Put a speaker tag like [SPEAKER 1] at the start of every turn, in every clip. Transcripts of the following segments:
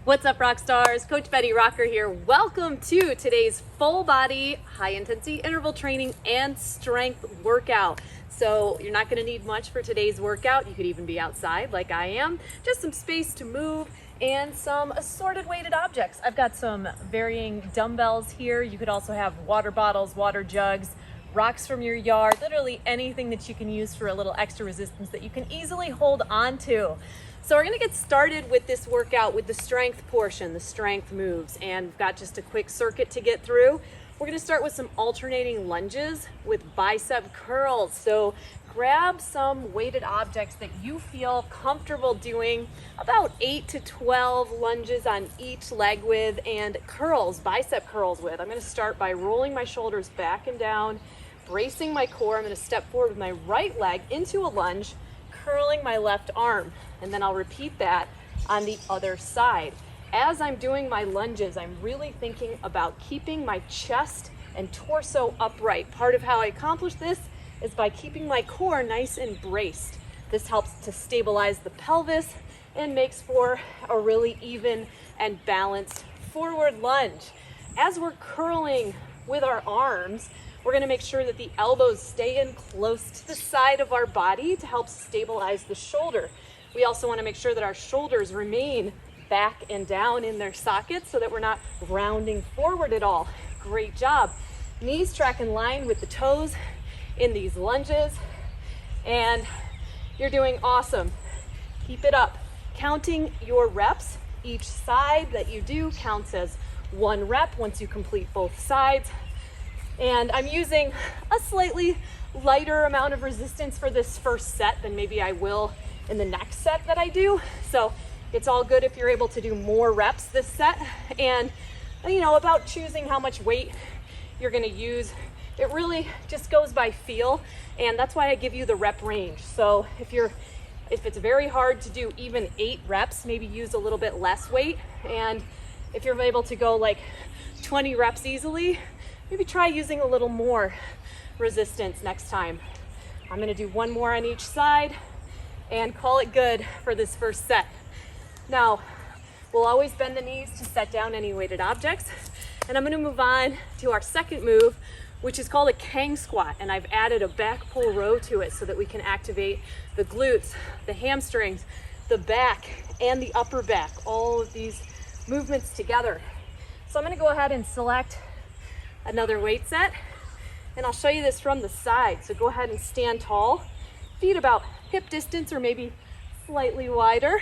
[SPEAKER 1] What's up, rock stars? Coach Betty Rocker here. Welcome to today's full body, high intensity interval training and strength workout. So you're not gonna need much for today's workout. You could even be outside like I am. Just some space to move and some assorted weighted objects. I've got some varying dumbbells here. You could also have water bottles, water jugs, rocks from your yard, literally anything that you can use for a little extra resistance that you can easily hold on to. So we're gonna get started with this workout with the strength portion, the strength moves, and we've got just a quick circuit to get through. We're gonna start with some alternating lunges with bicep curls. So grab some weighted objects that you feel comfortable doing, about 8 to 12 lunges on each leg with, and curls, bicep curls with. I'm gonna start by rolling my shoulders back and down, bracing my core. I'm gonna step forward with my right leg into a lunge, curling my left arm, and then I'll repeat that on the other side. As I'm doing my lunges, I'm really thinking about keeping my chest and torso upright. Part of how I accomplish this is by keeping my core nice and braced. This helps to stabilize the pelvis and makes for a really even and balanced forward lunge. As we're curling with our arms, we're gonna make sure that the elbows stay in close to the side of our body to help stabilize the shoulder. We also wanna make sure that our shoulders remain back and down in their sockets so that we're not rounding forward at all. Great job. Knees track in line with the toes in these lunges, and you're doing awesome. Keep it up. Counting your reps, each side that you do counts as one rep once you complete both sides. And I'm using a slightly lighter amount of resistance for this first set than maybe I will in the next set that I do. So it's all good if you're able to do more reps this set. And about choosing how much weight you're gonna use, it really just goes by feel. And that's why I give you the rep range. So if it's very hard to do even 8 reps, maybe use a little bit less weight. And if you're able to go like 20 reps easily, maybe try using a little more resistance next time. I'm gonna do one more on each side and call it good for this first set. Now, we'll always bend the knees to set down any weighted objects. And I'm gonna move on to our second move, which is called a Kang squat. And I've added a back pull row to it so that we can activate the glutes, the hamstrings, the back, and the upper back, all of these movements together. So I'm gonna go ahead and select another weight set, and I'll show you this from the side. So go ahead and stand tall, feet about hip distance or maybe slightly wider,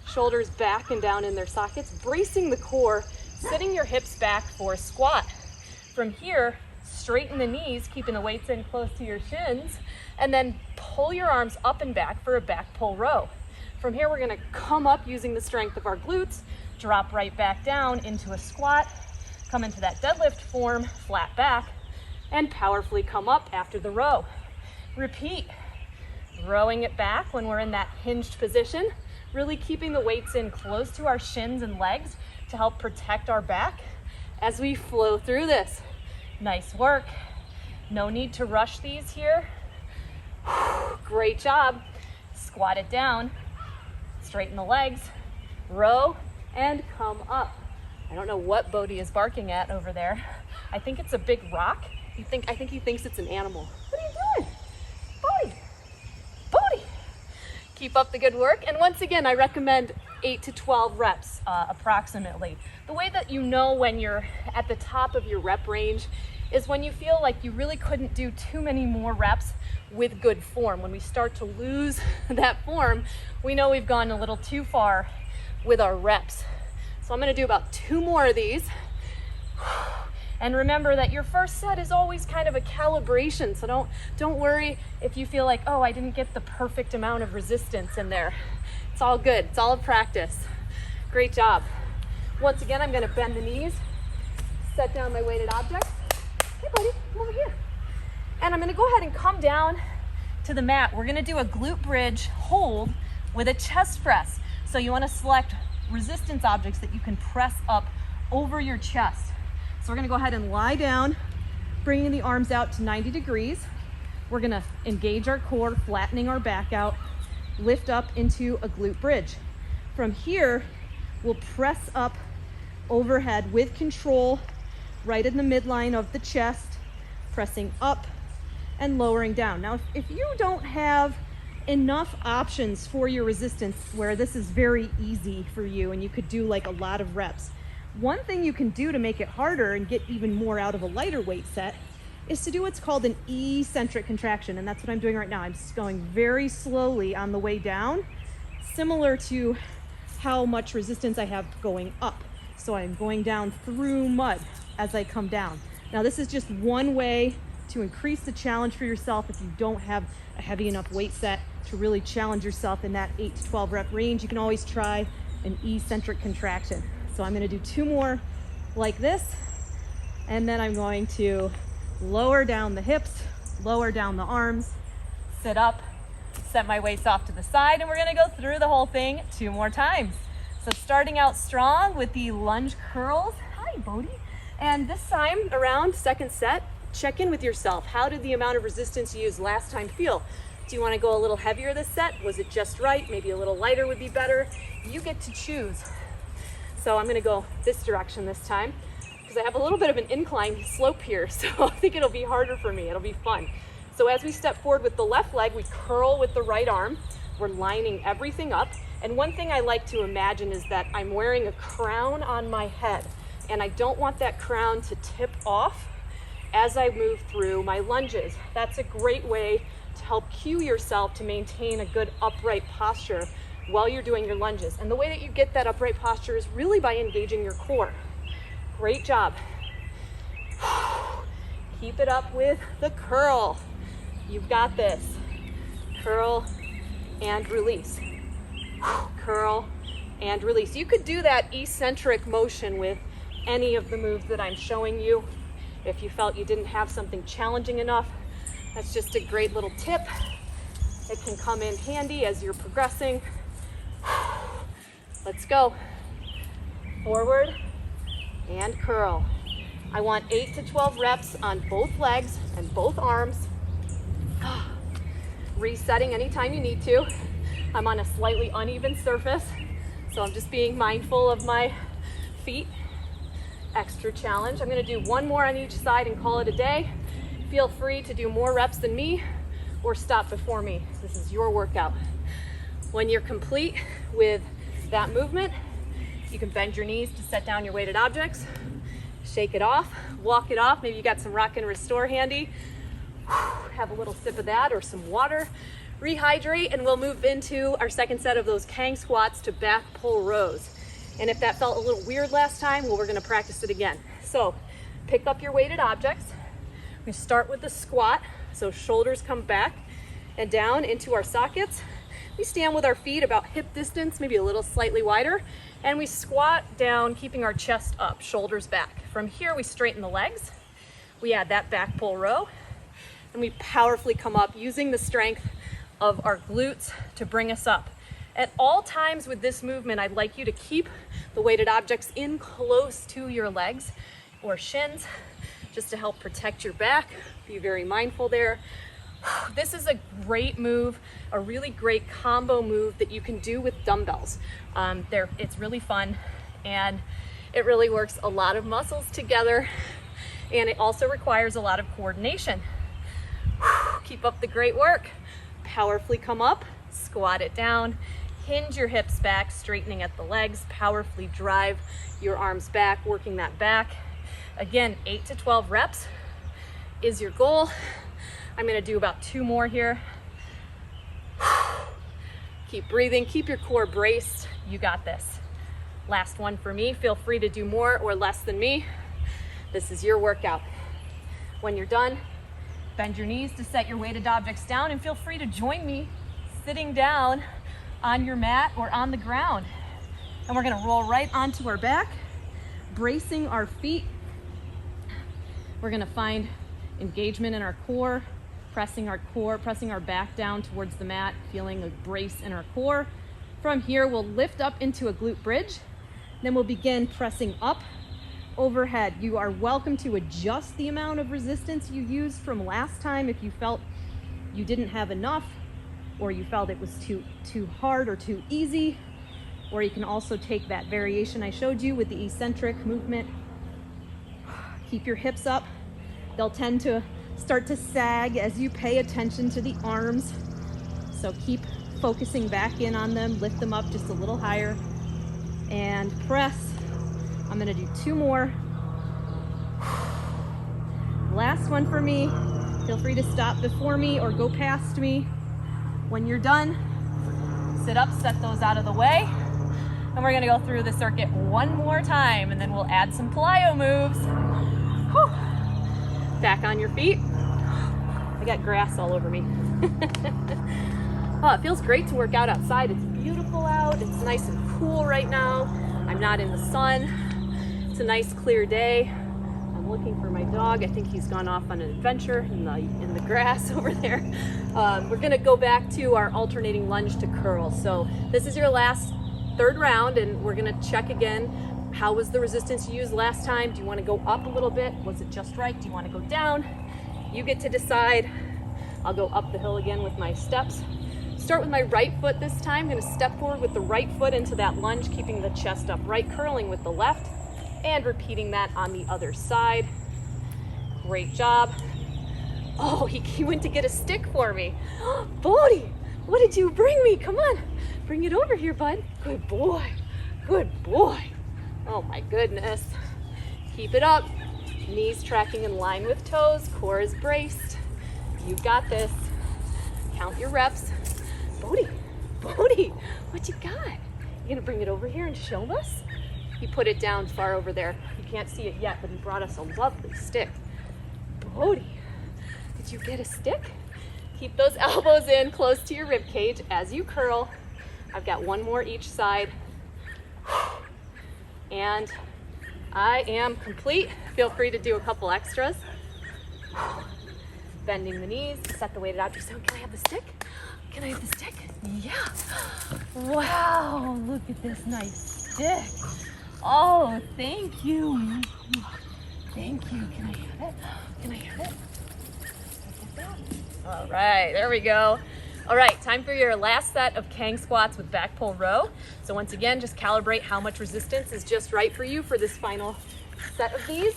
[SPEAKER 1] shoulders back and down in their sockets, bracing the core, sitting your hips back for a squat. From here, straighten the knees, keeping the weights in close to your shins, and then pull your arms up and back for a back pull row. From here, we're gonna come up using the strength of our glutes, drop right back down into a squat, come into that deadlift form, flat back, and powerfully come up after the row. Repeat, rowing it back when we're in that hinged position, really keeping the weights in close to our shins and legs to help protect our back as we flow through this. Nice work. No need to rush these here. Great job. Squat it down, straighten the legs, row, and come up. I don't know what Bodhi is barking at over there. I think it's a big rock. I think he thinks it's an animal. What are you doing? Bodhi! Bodhi! Keep up the good work. And once again, I recommend 8 to 12 reps approximately. The way that you know when you're at the top of your rep range is when you feel like you really couldn't do too many more reps with good form. When we start to lose that form, we know we've gone a little too far with our reps. So I'm gonna do about 2 more of these. And remember that your first set is always kind of a calibration. So don't worry if you feel like, oh, I didn't get the perfect amount of resistance in there. It's all good, it's all a practice. Great job. Once again, I'm gonna bend the knees, set down my weighted objects. Hey buddy, come over here. And I'm gonna go ahead and come down to the mat. We're gonna do a glute bridge hold with a chest press. So you wanna select resistance objects that you can press up over your chest. So we're gonna go ahead and lie down, bringing the arms out to 90 degrees. We're gonna engage our core, flattening our back out, lift up into a glute bridge. From here,
[SPEAKER 2] We'll press up overhead with control, right in the midline of the chest, pressing up and lowering down. Now, if you don't have enough options for your resistance where this is very easy for you and you could do like a lot of reps, one thing you can do to make it harder and get even more out of a lighter weight set is to do what's called an eccentric contraction. And that's what I'm doing right now. I'm just going very slowly on the way down, similar to how much resistance I have going up. So I'm going down through mud as I come down. Now, this is just one way to increase the challenge for yourself if you don't have a heavy enough weight set to really challenge yourself in that 8 to 12 rep range. You can always try an eccentric contraction. So I'm going to do 2 more like this, and then I'm going to lower down the hips, lower down the arms, sit up, set my weights off to the side, and we're going to go through the whole thing 2 more times. So starting out strong with the lunge curls. Hi, Bodhi. And this time around, second set, check in with yourself. How did the amount of resistance you used last time feel? Do you want to go a little heavier this set? Was it just right? Maybe a little lighter would be better. You get to choose. So I'm going to go this direction this time because I have a little bit of an incline slope here. So I think it'll be harder for me. It'll be fun. So as we step forward with the left leg, we curl with the right arm. We're lining everything up. And one thing I like to imagine is that I'm wearing a crown on my head, and I don't want that crown to tip off as I move through my lunges. That's a great way to help cue yourself to maintain a good upright posture while you're doing your lunges. And the way that you get that upright posture is really by engaging your core. Great job. Keep it up with the curl. You've got this. Curl and release. Curl and release. You could do that eccentric motion with any of the moves that I'm showing you. If you felt you didn't have something challenging enough, that's just a great little tip. It can come in handy as you're progressing. Let's go. Forward and curl. I want 8 to 12 reps on both legs and both arms. Resetting anytime you need to. I'm on a slightly uneven surface, so I'm just being mindful of my feet. Extra challenge. I'm going to do 1 more on each side and call it a day. Feel free to do more reps than me or stop before me. This is your workout. When you're complete with that movement, you can bend your knees to set down your weighted objects, shake it off, walk it off. Maybe you got some rock and restore handy. Have a little sip of that or some water. Rehydrate, and we'll move into our second set of those Kang squats to back pull rows. And if that felt a little weird last time, well, we're going to practice it again. So pick up your weighted objects. We start with the squat. So shoulders come back and down into our sockets. We stand with our feet about hip distance, maybe a little slightly wider. And we squat down, keeping our chest up, shoulders back. From here, we straighten the legs. We add that back pull row. And we powerfully come up using the strength of our glutes to bring us up. At all times with this movement, I'd like you to keep the weighted objects in close to your legs or shins, just to help protect your back. Be very mindful there. This is a great move, a really great combo move that you can do with dumbbells. It's really fun, and it really works a lot of muscles together, and it also requires a lot of coordination. Keep up the great work. Powerfully come up, squat it down, hinge your hips back, straightening at the legs, powerfully drive your arms back, working that back. Again, 8 to 12 reps is your goal. I'm going to do about 2 more here. Keep breathing, keep your core braced. You got this. Last one for me. Feel free to do more or less than me. This is your workout. When you're done, bend your knees to set your weighted objects down, and feel free to join me sitting down on your mat or on the ground. And we're gonna roll right onto our back, bracing our feet. We're gonna find engagement in our core, pressing our back down towards the mat, feeling a brace in our core. From here, we'll lift up into a glute bridge. Then we'll begin pressing up overhead. You are welcome to adjust the amount of resistance you used from last time if you felt you didn't have enough, or you felt it was too hard or too easy. or you can also take that variation I showed you with the eccentric movement. Keep your hips up. They'll tend to start to sag as you pay attention to the arms. So keep focusing back in on them. Lift them up just a little higher and press. I'm gonna do 2 more. Last one for me. Feel free to stop before me or go past me. When you're done, sit up, set those out of the way. And we're gonna go through the circuit one more time, and then we'll add some plyo moves. Whew. Back on your feet. I got grass all over me. Oh, it feels great to work out outside. It's beautiful out. It's nice and cool right now. I'm not in the sun. It's a nice clear day. I'm looking for my dog. I think he's gone off on an adventure in the grass over there. We're gonna go back to our alternating lunge to curl. So this is your last 3rd round, and we're gonna check again. How was the resistance you used last time? Do you wanna go up a little bit? Was it just right? Do you wanna go down? You get to decide. I'll go up the hill again with my steps. Start with my right foot this time. I'm gonna step forward with the right foot into that lunge, keeping the chest upright, curling with the left, and repeating that on the other side. Great job. Oh, he went to get a stick for me. Bodhi, what did you bring me? Come on, bring it over here, bud. Good boy, good boy. Oh my goodness. Keep it up. Knees tracking in line with toes, core is braced. You've got this. Count your reps. Bodhi, what you got? You gonna bring it over here and show us? He put it down far over there. You can't see it yet, but he brought us a lovely stick. Bodhi, did you get a stick? Keep those elbows in close to your rib cage as you curl. I've got 1 more each side. And I am complete. Feel free to do a couple extras. Bending the knees, set the weighted object. So can I have the stick? Can I have the stick? Yeah. Wow, look at this nice stick. Oh, thank you. Thank you. Can I have it? Can I have it? All right, there we go. All right, time for your last set of Kang squats with back pull row. So once again, just calibrate how much resistance is just right for you for this final set of these.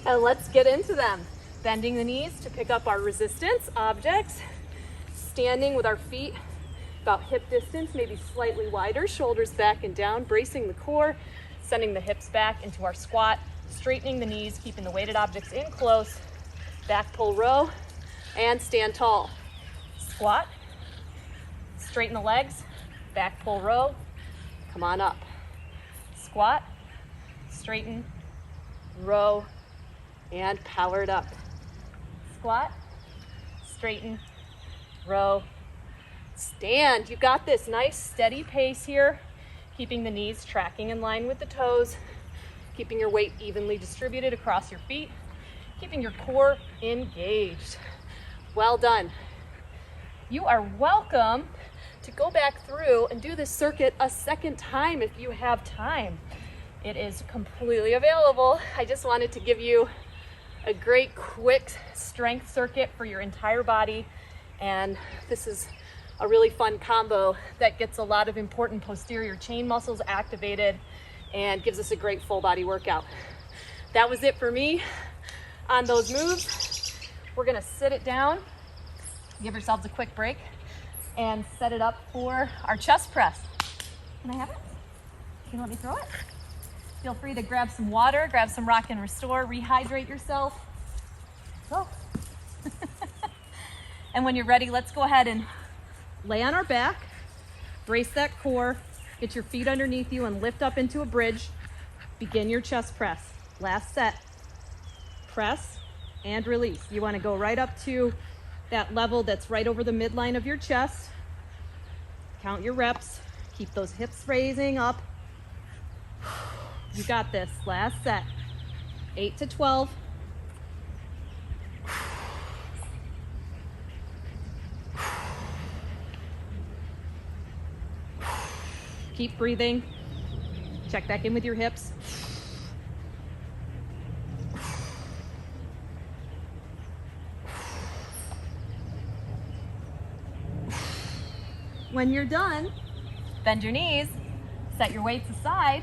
[SPEAKER 2] And let's get into them. Bending the knees to pick up our resistance objects. Standing with our feet about hip distance, maybe slightly wider, shoulders back and down, bracing the core, sending the hips back into our squat, straightening the knees, keeping the weighted objects in close, back pull row, and stand tall. Squat, straighten the legs, back pull row, come on up. Squat, straighten, row, and power it up. Squat, straighten, row, stand. You got this. Nice steady pace here, keeping the knees tracking in line with the toes, keeping your weight evenly distributed across your feet, keeping your core engaged. Well done. You are welcome to go back through and do this circuit a 2nd time if you have time. It is completely available. I just wanted to give you a great quick strength circuit for your entire body, and this is a really fun combo that gets a lot of important posterior chain muscles activated and gives us a great full body workout. That was it for me on those moves. We're gonna sit it down, give yourselves a quick break, and set it up for our chest press. Can I have it? Can you let me throw it? Feel free to grab some water, grab some Rock and Restore, rehydrate yourself. Go. And when you're ready, let's go ahead and lay on our back, brace that core, get your feet underneath you and lift up into a bridge. Begin your chest press. Last set. Press and release. You want to go right up to that level that's right over the midline of your chest. Count your reps. Keep those hips raising up. You got this. Last set. 8 to 12. Keep breathing. Check back in with your hips. When you're done,
[SPEAKER 1] bend your knees, set your weights aside.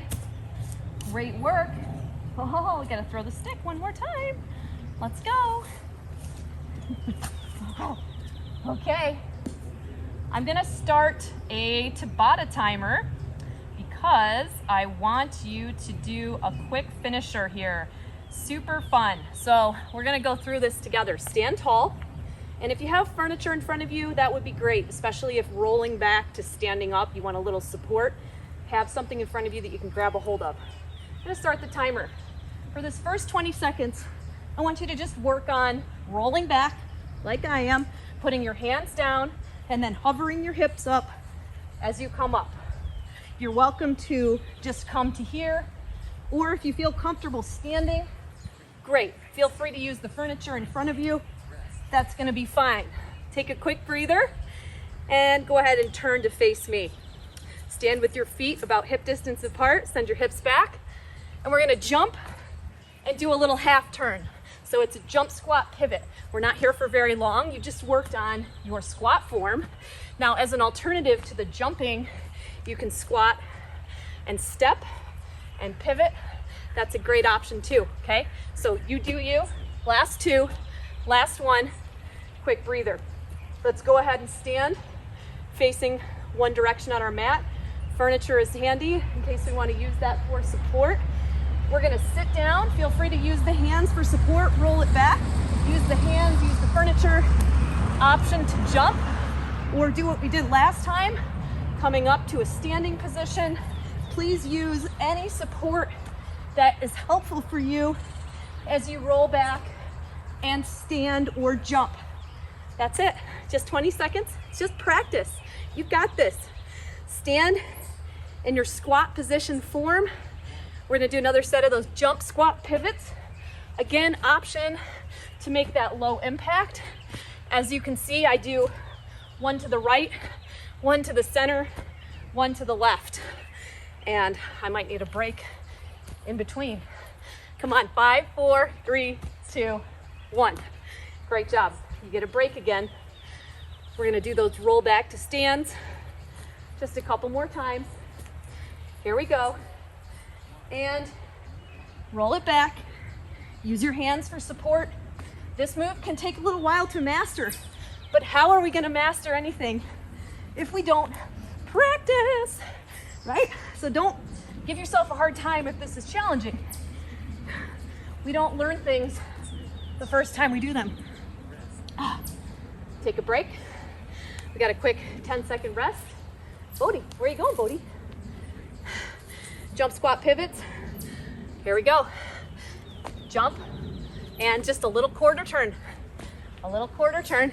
[SPEAKER 1] Great work. Oh, we gotta throw the stick one more time. Let's go. Okay, I'm gonna start a Tabata timer because I want you to do a quick finisher here. Super fun. So we're gonna go through this together. Stand tall. And if you have furniture in front of you, that would be great, especially if rolling back to standing up, you want a little support. Have something in front of you that you can grab a hold of. I'm gonna start the timer. For this first 20 seconds, I want you to just work on rolling back like I am, putting your hands down, and then hovering your hips up as you come up. You're welcome to just come to here, or if you feel comfortable standing, great. Feel free to use the furniture in front of you. That's gonna be fine. Take a quick breather and go ahead and turn to face me. Stand with your feet about hip distance apart, send your hips back, and we're gonna jump and do a little half turn. So it's a jump, squat, pivot. We're not here for very long. You just worked on your squat form. Now, as an alternative to the jumping, you can squat and step and pivot. That's a great option too, okay? So you do you. Last two, last one, quick breather. Let's go ahead and stand facing one direction on our mat. Furniture is handy in case we want to use that for support. We're gonna sit down. Feel free to use the hands for support. Roll it back. Use the hands, use the furniture. Option to jump, or do what we did last time, coming up to a standing position. Please use any support that is helpful for you as you roll back and stand or jump. That's it. Just 20 seconds. It's just practice. You've got this. Stand in your squat position form. We're gonna do another set of those jump, squat, pivots. Again, option to make that low impact. As you can see, I do one to the right, one to the center, one to the left. And I might need a break in between. Come on, 5, 4, 3, 2, 1. Great job. You get a break again. We're gonna do those roll back to stands. Just a couple more times. Here we go. And roll it back. Use your hands for support. This move can take a little while to master, but how are we gonna master anything if we don't practice, right? So don't give yourself a hard time if this is challenging. We don't learn things the first time we do them. Take a break. We got a quick 10-second rest. Bodhi, where are you going, Bodhi? Jump, squat, pivots. Here we go. Jump, and just a little quarter turn. A little quarter turn.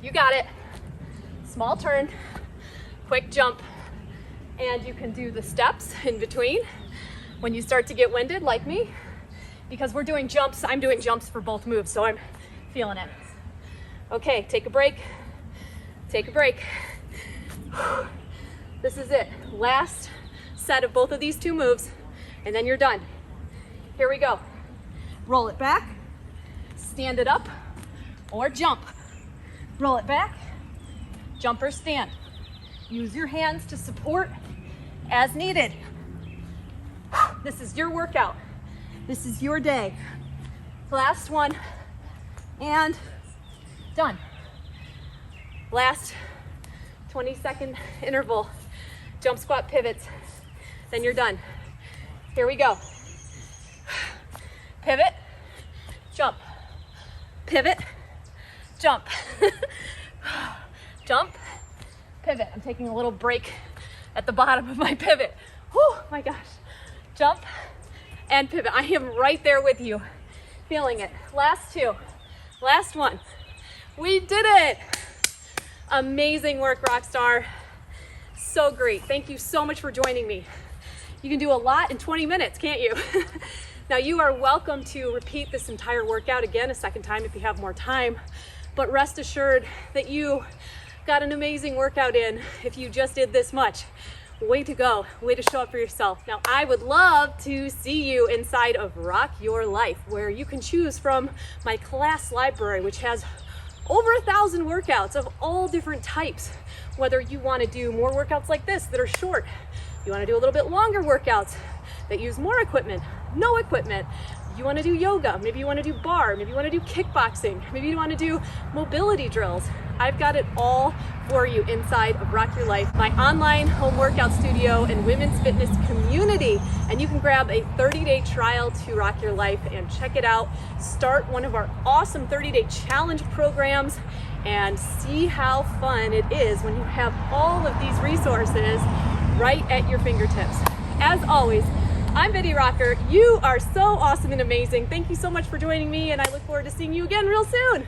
[SPEAKER 1] You got it. Small turn, quick jump, and you can do the steps in between when you start to get winded, like me, because we're doing jumps. I'm doing jumps for both moves, so I'm feeling it. Okay, take a break. Take a break. This is it. Last set of both of these two moves, and then you're done. Here we go. Roll it back, stand it up, or jump. Roll it back, jump or stand. Use your hands to support as needed. This is your workout. This is your day. Last one, and done. Last 20-second interval. Jump, squat, pivots. Then you're done. Here we go. Pivot, jump, pivot, jump, jump, pivot. I'm taking a little break at the bottom of my pivot. Whew, my gosh. Jump and pivot. I am right there with you, feeling it. Last two, last one. We did it. Amazing work, Rockstar. So great. Thank you so much for joining me. You can do a lot in 20 minutes, can't you? Now, you are welcome to repeat this entire workout again a second time if you have more time, but rest assured that you got an amazing workout in if you just did this much. Way to go. Way to show up for yourself. Now, I would love to see you inside of Rock Your Life, where you can choose from my class library, which has over 1,000 workouts of all different types. Whether you want to do more workouts like this that are short, you want to do a little bit longer workouts that use more equipment, no equipment, you want to do yoga, maybe you want to do bar, maybe you want to do kickboxing, maybe you want to do mobility drills. I've got it all for you inside of Rock Your Life, my online home workout studio and women's fitness community. And you can grab a 30-day trial to Rock Your Life and check it out. Start one of our awesome 30-day challenge programs and see how fun it is when you have all of these resources right at your fingertips. As always, I'm Betty Rocker. You are so awesome and amazing. Thank you so much for joining me, and I look forward to seeing you again real soon.